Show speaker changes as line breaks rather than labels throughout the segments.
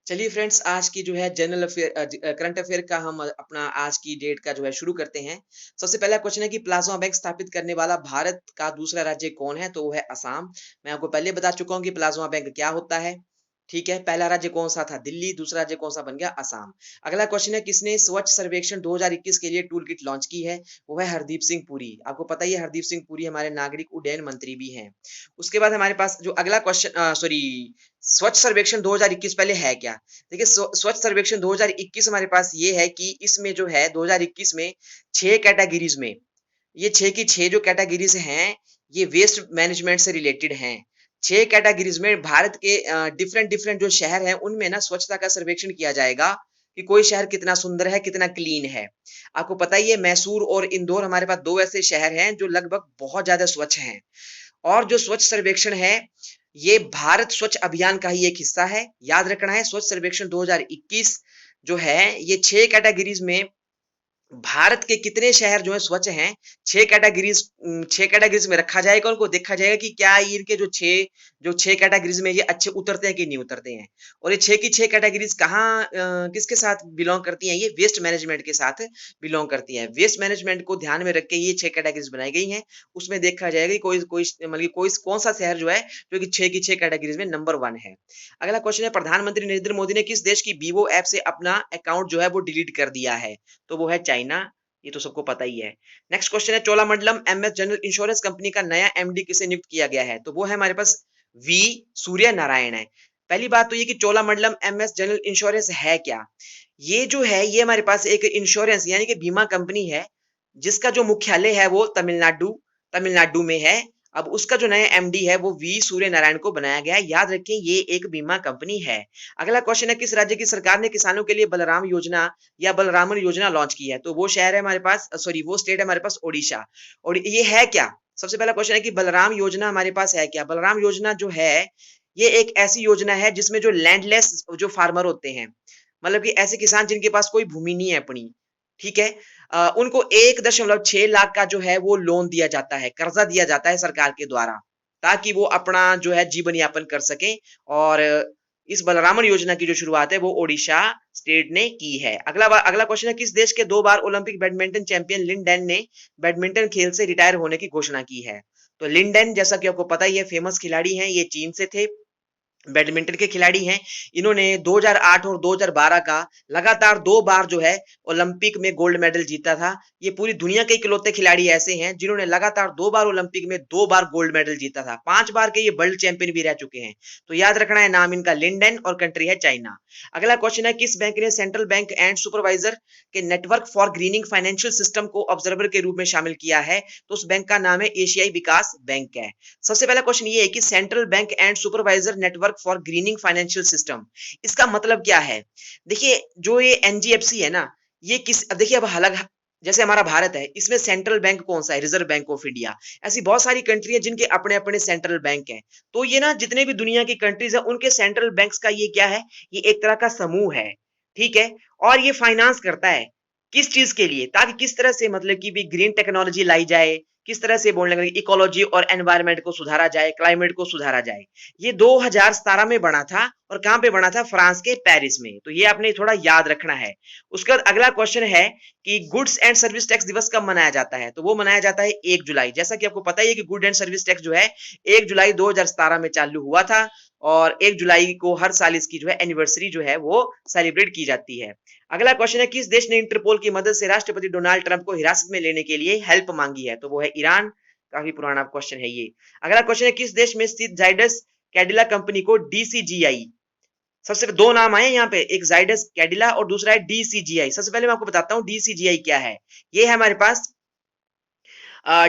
चलिए फ्रेंड्स, आज की जो है जनरल अफेयर करंट अफेयर का हम अपना आज की डेट का जो है शुरू करते हैं। सबसे पहला क्वेश्चन है कि प्लाज्मा बैंक स्थापित करने वाला भारत का दूसरा राज्य कौन है? तो वो है असम। मैं आपको पहले बता चुका हूँ कि प्लाज्मा बैंक क्या होता है। ठीक है, पहला राज्य कौन सा था? दिल्ली। दूसरा राज्य कौन सा बन गया? असम। अगला क्वेश्चन है, किसने स्वच्छ सर्वेक्षण 2021 के लिए टूल किट लॉन्च की है? वो है हरदीप सिंह पुरी। आपको पता ही है हरदीप सिंह पुरी हमारे नागरिक उड्डयन मंत्री भी हैं। उसके बाद हमारे पास जो अगला क्वेश्चन सॉरी स्वच्छ सर्वेक्षण 2021 पहले है क्या? देखिए, स्वच्छ सर्वेक्षण 2021 हमारे पास ये है कि इसमें जो है 2021 में 6 कैटेगरीज में, ये 6 की 6 जो कैटेगरीज हैं, ये वेस्ट मैनेजमेंट से रिलेटेड हैं। 6 कैटेगरीज में भारत के डिफरेंट डिफरेंट जो शहर हैं, उनमें ना स्वच्छता का सर्वेक्षण किया जाएगा कि कोई शहर कितना सुंदर है, कितना क्लीन है। आपको पता ही है मैसूर और इंदौर हमारे पास 2 ऐसे शहर हैं जो लगभग बहुत ज़्यादा स्वच्छ हैं। और जो स्वच्छ सर्वेक्षण है, ये भारत स्वच्छ अभियान का ही एक हिस्सा है। याद रखना है, स्वच्छ सर्वेक्षण 2021 जो है, ये 6 कैटेगरीज में भारत के कितने शहर जो है स्वच्छ हैं, 6 कैटेगरीज में रखा जाएगा। उनको देखा जाएगा कि क्या इनके जो 6 कैटेगरीज में ये अच्छे उतरते हैं कि नहीं उतरते हैं। और ये 6 की 6 कैटेगरीज कहाँ किसके साथ बिलोंग करती हैं? ये वेस्ट मैनेजमेंट के साथ बिलोंग करती हैं। वेस्ट मैनेजमेंट को ध्यान में रख के ये 6 कैटेगरीज बनाई गई हैं। उसमें देखा जाएगा कि कोई कोई मतलब कि कोई कौन सा शहर जो है, जो कि 6 की 6 कैटेगरीज में नंबर 1 है। अगला क्वेश्चन है, प्रधानमंत्री नरेंद्र मोदी ने किस देश की वीवो ऐप से अपना अकाउंट जो है वो डिलीट कर दिया है? तो वो है चाइना। ये तो सबको पता ही है। नेक्स्ट क्वेश्चन है, Cholamandalam MS general insurance company का नया एमडी किसे नियुक्त किया गया है? तो वो है हमारे पास वी सूर्य नारायण है। पहली बात तो ये कि चोलामंडलम एमएस जनरल इंश्योरेंस है क्या? ये जो है, ये हमारे पास एक इंश्योरेंस यानी कि बीमा कंपनी है, जिसका जो मुख्यालय है वो तमिलनाडु तमिलनाडु में है। अब उसका जो नया एमडी है वो वी सूर्य नारायण को बनाया गया है। याद रखें, ये एक बीमा कंपनी है। अगला क्वेश्चन है, किस राज्य की सरकार ने किसानों के लिए बलराम योजना या बलरामन योजना लॉन्च की है? तो वो शहर है हमारे पास, सॉरी वो स्टेट है हमारे पास ओडिशा। और ये है क्या? सबसे पहला क्वेश्चन है कि बलराम योजना हमारे पास है क्या? बलराम योजना जो है, ये एक ऐसी योजना है जिसमें जो लैंडलेस जो फार्मर होते हैं, मतलब कि ऐसे किसान जिनके पास कोई भूमि नहीं है अपनी, ठीक है, उनको 1.6 लाख का जो है वो लोन दिया जाता है, कर्जा दिया जाता है सरकार के द्वारा, ताकि वो अपना जो है जीवन यापन कर सके। और इस बलरामन योजना की जो शुरुआत है वो ओडिशा स्टेट ने की है। अगला क्वेश्चन है, किस देश के 2 बार Olympic badminton champion Lin Dan ने बैडमिंटन खेल से रिटायर होने की घोषणा की है? तो लिन डैन, जैसा कि आपको पता ही है, फेमस खिलाड़ी हैं, ये चीन से थे, बैडमिंटन के खिलाड़ी हैं। इन्होंने 2008 और 2012 का लगातार 2 बार जो है ओलंपिक में गोल्ड मेडल जीता था। ये पूरी दुनिया के इकलौते खिलाड़ी ऐसे हैं जिन्होंने लगातार 2 बार ओलंपिक में 2 बार गोल्ड मेडल जीता था। 5 बार के ये वर्ल्ड चैंपियन भी रह चुके हैं। तो याद रखना है, नाम इनका लिंडन और कंट्री है चाइना। अगला क्वेश्चन है, किस बैंक ने सेंट्रल बैंक एंड सुपरवाइजर के network for grinning financial system को ऑब्जर्वर के रूप में शामिल किया है? तो उस बैंक का नाम है एशियाई विकास बैंक है। सबसे पहला क्वेश्चन ये है कि central bank and supervisor network for grinning financial system, इसका मतलब क्या है? देखिए, जो ये एनजीएफसी है ना, ये किस, अब देखिए, अब अलग, जैसे हमारा भारत है, इसमें सेंट्रल बैंक कौन सा है? Reserve bank of India. ऐसी बहुत सारी कंट्री है जिनके अपने अपने सेंट्रल बैंक हैं। तो ये ना, जितने भी दुनिया की कंट्रीज है, उनके सेंट्रल बैंक्स का ये क्या है? ये एक तरह का समूह है, ठीक है। और ये फाइनेंस करता है किस चीज के लिए? ताकि किस तरह से, मतलब कि भी ग्रीन टेक्नोलॉजी लाई जाए, किस तरह से बोलने लगे, इकोलॉजी और एनवायरनमेंट को सुधारा जाए, क्लाइमेट को सुधारा जाए। ये 2017 में बना था, और कहां पे बना था? फ्रांस के पेरिस में। तो ये आपने थोड़ा याद रखना है। उसके बाद अगला क्वेश्चन है कि गुड्स एंड सर्विस टैक्स दिवस कब मनाया जाता है? तो वो मनाया जाता है 1 जुलाई। जैसा कि आपको पता ही है कि गुड एंड सर्विस टैक्स जो है 1 जुलाई 2017 में चालू हुआ था, और 1 जुलाई को हर साल इसकी जो है एनिवर्सरी जो है वो सेलिब्रेट की जाती है। अगला क्वेश्चन है, किस देश ने इंटरपोल की मदद से राष्ट्रपति डोनाल्ड ट्रंप को हिरासत में लेने के लिए हेल्प मांगी है? तो वो है ईरान। काफी पुराना क्वेश्चन है ये। अगला क्वेश्चन है, किस देश में स्थित जाइडस कैडिला कंपनी को डीसीजीआई, सबसे 2 नाम आए यहाँ पे, एक जाइडस कैडिला और दूसरा है डीसीजीआई। सबसे पहले मैं आपको बताता हूँ डीसीजीआई क्या है। ये है हमारे पास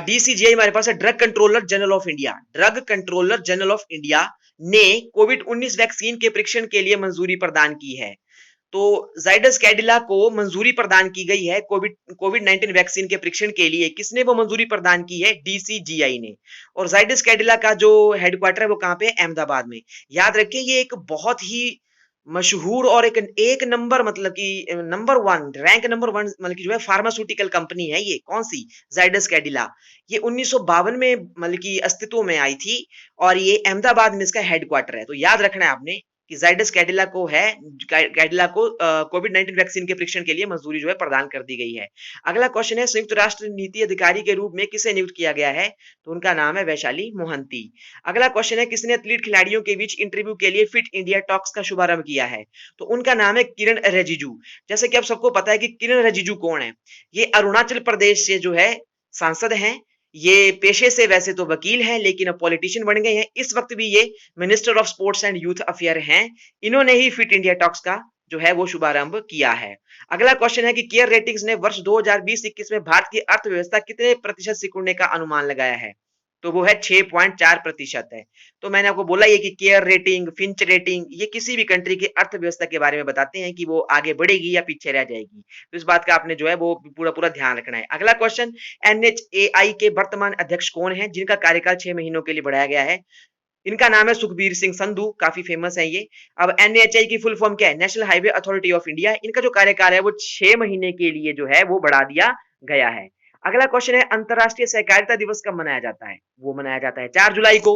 डीसीजीआई, हमारे पास है drug controller general of India. Drug controller general of India ने कोविड-19 वैक्सीन के परीक्षण के लिए मंजूरी प्रदान की है। तो जाइडस कैडिला को मंजूरी प्रदान की गई है कोविड 19 वैक्सीन के परीक्षण के लिए। किसने वो मंजूरी प्रदान की है? डीसीजीआई ने। और जाइडस कैडिला का जो हेडक्वार्टर है वो कहां पे है? अहमदाबाद में। याद रखिए, ये एक बहुत ही मशहूर और एक नंबर, मतलब कि नंबर 1, रैंक नंबर 1, मतलब कि जो है फार्मास्यूटिकल कंपनी है ये। कौन सी? जाइडस कैडिला। ये 1952 में मतलब कि अस्तित्व में आई थी, और ये अहमदाबाद में इसका हेडक्वार्टर है। तो याद रखना है आपने, कि जाइडस कैडिला को कोविड-19 वैक्सीन के परीक्षण के लिए मंजूरी जो है प्रदान कर दी गई है। अगला क्वेश्चन है, संयुक्त राष्ट्र नीति अधिकारी के रूप में किसे नियुक्त किया गया है? तो उनका नाम है वैशाली मोहंती। अगला क्वेश्चन है, किसने एथलीट खिलाड़ियों के बीच इंटरव्यू के लिए फिट इंडिया टॉक्स का शुभारंभ किया है? तो उनका नाम है किरण रिजिजू। जैसे कि आप सबको पता है कि किरण रिजिजू कौन है? ये अरुणाचल प्रदेश से जो है सांसद हैं। ये पेशे से वैसे तो वकील हैं, लेकिन अब पॉलिटिशियन बन गए हैं। इस वक्त भी ये minister of sports and youth affair हैं। इन्होंने ही फिट इंडिया टॉक्स का जो है वो शुभारंभ किया है। अगला क्वेश्चन है कि केयर रेटिंग्स ने वर्ष 2020-21 में भारत की अर्थव्यवस्था कितने प्रतिशत सिकुड़ने का अनुमान लगाया है? तो वो है 6.4% है। तो मैंने आपको बोला ये कि केयर रेटिंग, फिंच रेटिंग, ये किसी भी कंट्री की अर्थव्यवस्था के बारे में बताते हैं कि वो आगे बढ़ेगी या पीछे रह जाएगी। तो इस बात का आपने जो है वो पूरा पूरा ध्यान रखना है। अगला क्वेश्चन, एनएचएआई के वर्तमान अध्यक्ष कौन है जिनका कार्यकाल 6 महीनों के लिए बढ़ाया गया है? इनका नाम है सुखबीर सिंह संधू, काफी फेमस है ये। अब एनएचएआई की फुल फॉर्म क्या है? National highway authority of India. इनका जो कार्यकाल है वो 6 महीने के लिए जो है वो बढ़ा दिया गया है। अगला क्वेश्चन है, अंतरराष्ट्रीय सहकारिता दिवस कब मनाया जाता है? वो मनाया जाता है 4 जुलाई को।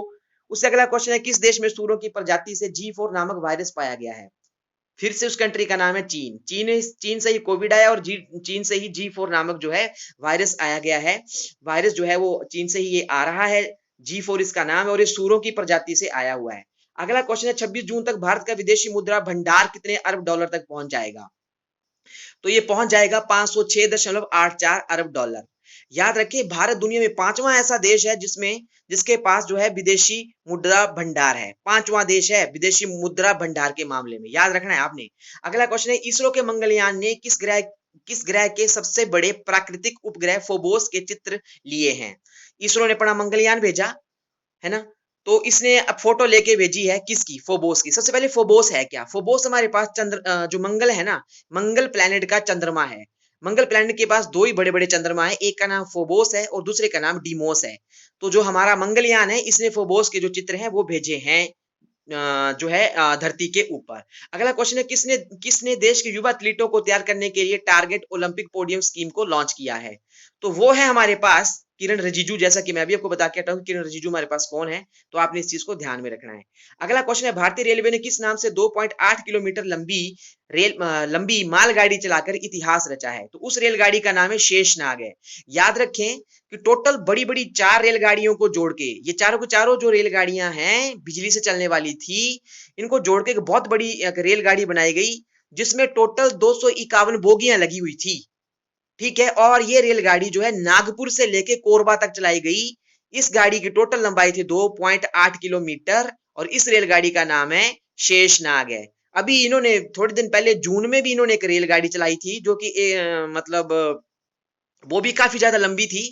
उससे अगला क्वेश्चन है, किस देश में सूरों की प्रजाति से G4 नामक वायरस पाया गया है? फिर से उस कंट्री का नाम है चीन। चीन से ही कोविड आया और चीन से ही G4 नामक जो है वायरस आया गया है। वायरस जो है वो चीन से ही ये आ रहा है। G4 इसका नाम है और ये सूरों की प्रजाति से आया हुआ है। अगला क्वेश्चन है, 26 जून तक भारत का विदेशी मुद्रा भंडार कितने अरब डॉलर तक पहुंच जाएगा? तो ये पहुंच जाएगा 506.84 अरब डॉलर। याद रखिए, भारत दुनिया में 5वां ऐसा देश है जिसके पास जो है विदेशी मुद्रा भंडार है। 5वां देश है विदेशी मुद्रा भंडार के मामले में, याद रखना है आपने। अगला क्वेश्चन है, इसरो के मंगलयान ने किस ग्रह के सबसे बड़े प्राकृतिक उपग्रह फोबोस के चित्र लिए हैं? इसरो ने अपना मंगलयान भेजा है ना, तो इसने अब फोटो लेके भेजी है किसकी? फोबोस की। सबसे पहले फोबोस है क्या? फोबोस हमारे पास जो मंगल है ना, मंगल प्लैनेट का चंद्रमा है। मंगल प्लैनेट के पास 2 ही बड़े-बड़े चंद्रमा है, एक का नाम फोबोस है और दूसरे का नाम डीमोस है। तो जो हमारा मंगलयान है, इसने फोबोस के जो चित्र हैं वो भेजे हैं जो है धरती के ऊपर। अगला क्वेश्चन है, किसने किसने देश के युवा एथलीटों को तैयार करने के लिए टारगेट ओलंपिक पोडियम स्कीम को लॉन्च किया है? तो वो है हमारे पास किरण रिजिजू। जैसा कि मैं भी आपको बता के हटा हूं किरण रिजिजू हमारे पास कौन है, तो आपने इस चीज को ध्यान में रखना है। अगला क्वेश्चन है, भारतीय रेलवे ने किस नाम से 2.8 किलोमीटर लंबी मालगाड़ी चलाकर इतिहास रचा है? तो उस रेलगाड़ी का नाम है शेषनाग है। याद रखें कि टोटल बड़ी बड़ी 4 रेलगाड़ियों को जोड़ के, ये चारों के चारों जो रेलगाड़ियां हैं बिजली से चलने वाली थी, इनको जोड़ के एक बहुत बड़ी एक रेलगाड़ी बनाई गई जिसमें टोटल 251 बोगियां लगी हुई थी। ठीक है, और ये रेलगाड़ी जो है नागपुर से लेके कोरबा तक चलाई गई। इस गाड़ी की टोटल लंबाई थी 2.8 किलोमीटर और इस रेलगाड़ी का नाम है शेषनाग है। अभी इन्होंने थोड़े दिन पहले जून में भी इन्होंने एक रेलगाड़ी चलाई थी जो कि मतलब वो भी काफी ज्यादा लंबी थी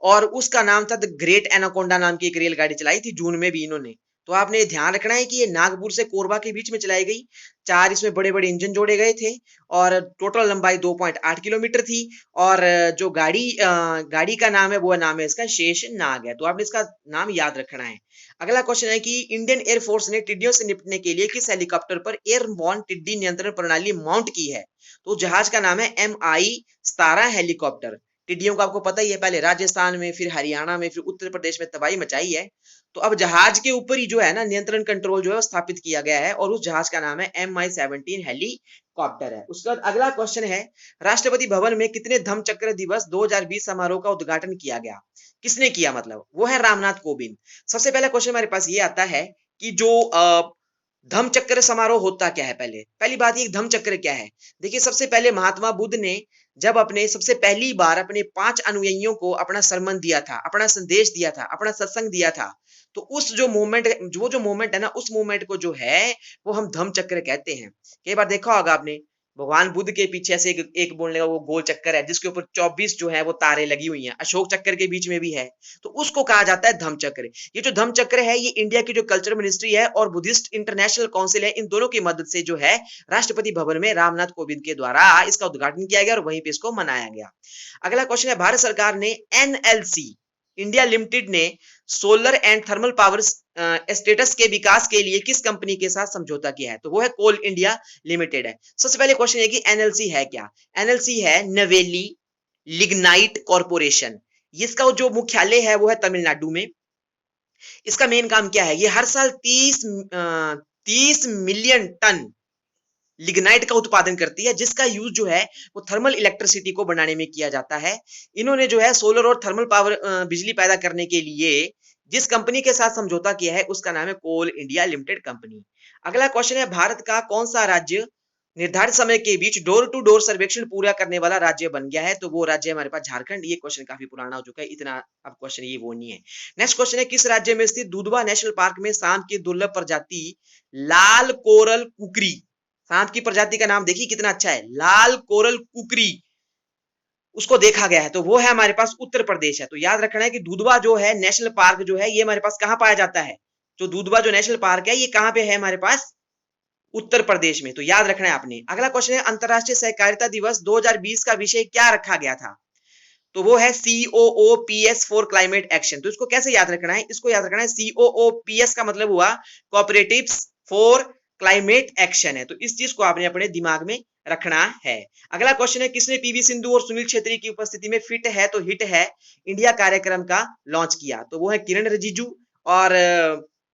और उसका नाम था द ग्रेट एनाकोंडा नाम की एक रेलगाड़ी चलाई थी जून में भी इन्होंने। तो आपने ध्यान रखना है कि ये नागपुर से कोरबा के बीच में चलाई गई। 4 इसमें बड़े बड़े इंजन जोड़े गए थे और टोटल लंबाई 2.8 किलोमीटर थी और जो गाड़ी का नाम है वो नाम है इसका शेषनाग है। तो आपने इसका नाम याद रखना है। अगला क्वेश्चन है कि इंडियन एयरफोर्स ने टिड्डियों से निपटने के लिए किस हेलीकॉप्टर पर एयरबॉर्न टिड्डी नियंत्रण प्रणाली माउंट की है? तो जहाज का नाम है MI-17 हेलीकॉप्टर। टिड्डियों का आपको पता ही है, पहले राजस्थान में, फिर हरियाणा में, फिर उत्तर प्रदेश में तबाही मचाई है। तो अब जहाज के ऊपर ही जो है ना नियंत्रण कंट्रोल जो है स्थापित किया गया है और उस जहाज का नाम है MI-17 हेलीकॉप्टर है। उसके बाद अगला क्वेश्चन है, राष्ट्रपति भवन में कितने धम्म चक्र दिवस 2020 समारोह का उद्घाटन किया गया? किसने किया? मतलब वो है रामनाथ कोविंद। सबसे पहला क्वेश्चन हमारे पास ये आता है कि जो धम्म चक्र समारोह होता क्या है? पहली बात ये धम्म चक्र क्या है? देखिए, सबसे पहले महात्मा बुद्ध ने जब अपने सबसे पहली बार अपने 5 अनुयायियों को अपना सरमन दिया था, अपना संदेश दिया था, अपना सत्संग दिया था, तो उस जो मोमेंट है ना, उस मोमेंट को जो है वो हम धम्म चक्र कहते हैं। कई बार देखा होगा आपने, भगवान बुद्ध के पीछे ऐसे एक बोलने का वो गोल चक्कर है जिसके ऊपर 24 जो है वो तारे लगी हुई हैं। अशोक चक्कर के बीच में भी है, तो उसको कहा जाता है धम्म चक्र। ये जो धम्म चक्र है ये इंडिया की जो कल्चर मिनिस्ट्री है और बुद्धिस्ट इंटरनेशनल काउंसिल है, इन दोनों की मदद से जो है राष्ट्रपति भवन में रामनाथ कोविंद के द्वारा इसका उद्घाटन किया गया और वहीं पे इसको मनाया गया। अगला क्वेश्चन है, भारत सरकार ने NLC इंडिया लिमिटेड ने solar and thermal power status के विकास के लिए किस कंपनी के साथ समझौता किया है? तो वो है कोल इंडिया लिमिटेड है। सबसे पहले क्वेश्चन है कि NLC है क्या? NLC है नवेली लिग्नाइट कॉर्पोरेशन। इसका जो मुख्यालय है वो है तमिलनाडु में। इसका मेन काम क्या है? ये हर साल 30 मिलियन टन लिग्नाइट का उत्पादन करती है, जिसका यूज जो है वो थर्मल इलेक्ट्रिसिटी को बनाने में किया जाता है। इन्होंने जो है सोलर और थर्मल पावर बिजली पैदा करने के लिए जिस कंपनी के साथ समझौता किया है उसका नाम है कोल इंडिया लिमिटेड कंपनी। अगला क्वेश्चन है, भारत का कौन सा राज्य निर्धारित समय के बीच डोर टू डोर सर्वेक्षण पूरा करने वाला राज्य बन गया है? तो वो राज्य है हमारे पास झारखंड। ये क्वेश्चन काफी पुराना हो चुका है, इतना अब क्वेश्चन ये वो नहीं है। नेक्स्ट क्वेश्चन है, किस राज्य में स्थित दुधवा नेशनल पार्क में सांप की दुर्लभ प्रजाति लाल कोरल कुकरी, सांप की प्रजाति का नाम देखिए कितना अच्छा है, लाल कोरल कुकरी, उसको देखा गया है? तो वो है हमारे पास उत्तर प्रदेश है। तो याद रखना है कि दुधवा जो है नेशनल पार्क जो है ये हमारे पास कहां पाया जाता है? जो दुधवा जो नेशनल पार्क है ये कहां पे है हमारे पास? उत्तर प्रदेश में। तो याद रखना है आपने। अगला क्वेश्चन है, अंतरराष्ट्रीय सहकारिता दिवस 2020 का विषय क्या रखा गया था? तो वो है COOPS फॉर क्लाइमेट एक्शन। तो इसको कैसे याद रखना है? इसको याद रखना है, COOPS का मतलब हुआ कोऑपरेटिव्स फॉर क्लाइमेट एक्शन है। तो इस चीज को आपने अपने दिमाग में रखना है। अगला क्वेश्चन है, किसने पीवी सिंधु और सुनील छेत्री की उपस्थिति में फिट है तो हिट है इंडिया कार्यक्रम का लॉन्च किया? तो वो है किरण रिजिजू। और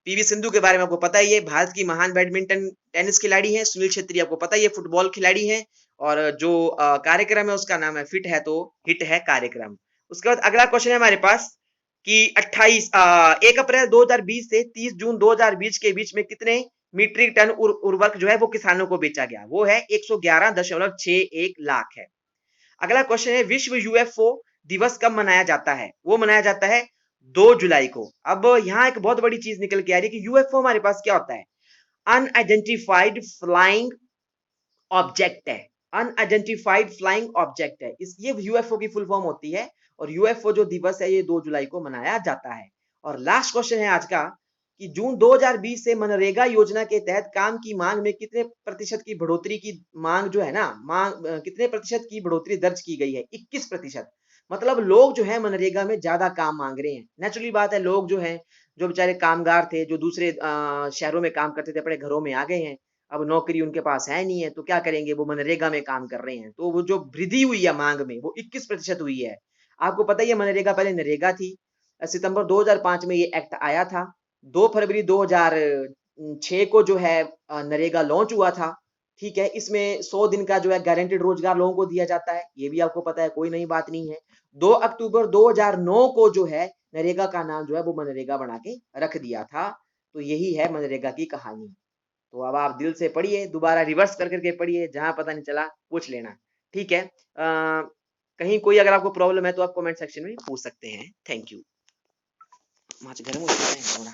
पीवी सिंधु के बारे में आपको पता ही है, भारत की महान बैडमिंटन टेनिस खिलाड़ी है। सुनील छेत्री आपको पता ही है, फुटबॉल खिलाड़ी है। और जो कार्यक्रम है उसका नाम है फिट है तो हिट है कार्यक्रम। उसके बाद अगला क्वेश्चन है हमारे पास कि 1 अप्रैल 2020 से 30 जून 2020 के बीच में कितने मीट्रिक टन उर्वरक जो है वो किसानों को बेचा गया? वो है 111.61 लाख है। अगला क्वेश्चन है, विश्व यूएफओ दिवस कब मनाया जाता है? वो मनाया जाता है 2 जुलाई को। अब यहाँ एक बहुत बड़ी चीज निकल के आ रही है कि यूएफओ हमारे पास क्या होता है? अनआइडेंटिफाइड फ्लाइंग ऑब्जेक्ट है। अनआइडेंटिफाइड फ्लाइंग ऑब्जेक्ट है, इस ये यूएफओ की फुल फॉर्म होती है। और यूएफओ जो दिवस है ये 2 जुलाई को मनाया जाता है। और लास्ट क्वेश्चन है आज का कि जून 2020 से मनरेगा योजना के तहत काम की मांग में कितने प्रतिशत की बढ़ोतरी की मांग जो है ना, मांग कितने प्रतिशत की बढ़ोतरी दर्ज की गई है? 21%। मतलब लोग जो है मनरेगा में ज्यादा काम मांग रहे हैं। नेचुरली बात है, लोग जो है जो बेचारे कामगार थे, जो दूसरे शहरों में काम करते थे, अपने घरों में आ गए हैं। अब नौकरी उनके पास है नहीं है तो क्या करेंगे? वो मनरेगा में काम कर रहे हैं। तो वो जो वृद्धि हुई है मांग में वो 21% हुई है। आपको पता ही है मनरेगा पहले नरेगा थी। सितंबर 2005 में ये एक्ट आया था। 2 फरवरी 2006 को जो है नरेगा लॉन्च हुआ था। ठीक है, इसमें 100 दिन का जो है गारंटेड रोजगार लोगों को दिया जाता है, ये भी आपको पता है, कोई नई बात नहीं है। 2 अक्टूबर 2009 को जो है नरेगा का नाम जो है वो मनरेगा बना के रख दिया था। तो यही है मनरेगा की कहानी। तो अब आप दिल से पढ़िए, दोबारा रिवर्स कर करके पढ़िए, जहां पता नहीं चला पूछ लेना। ठीक है, कहीं कोई अगर आपको प्रॉब्लम है तो आप कमेंट सेक्शन में पूछ सकते हैं। Thank you. गर्म हो जाता है।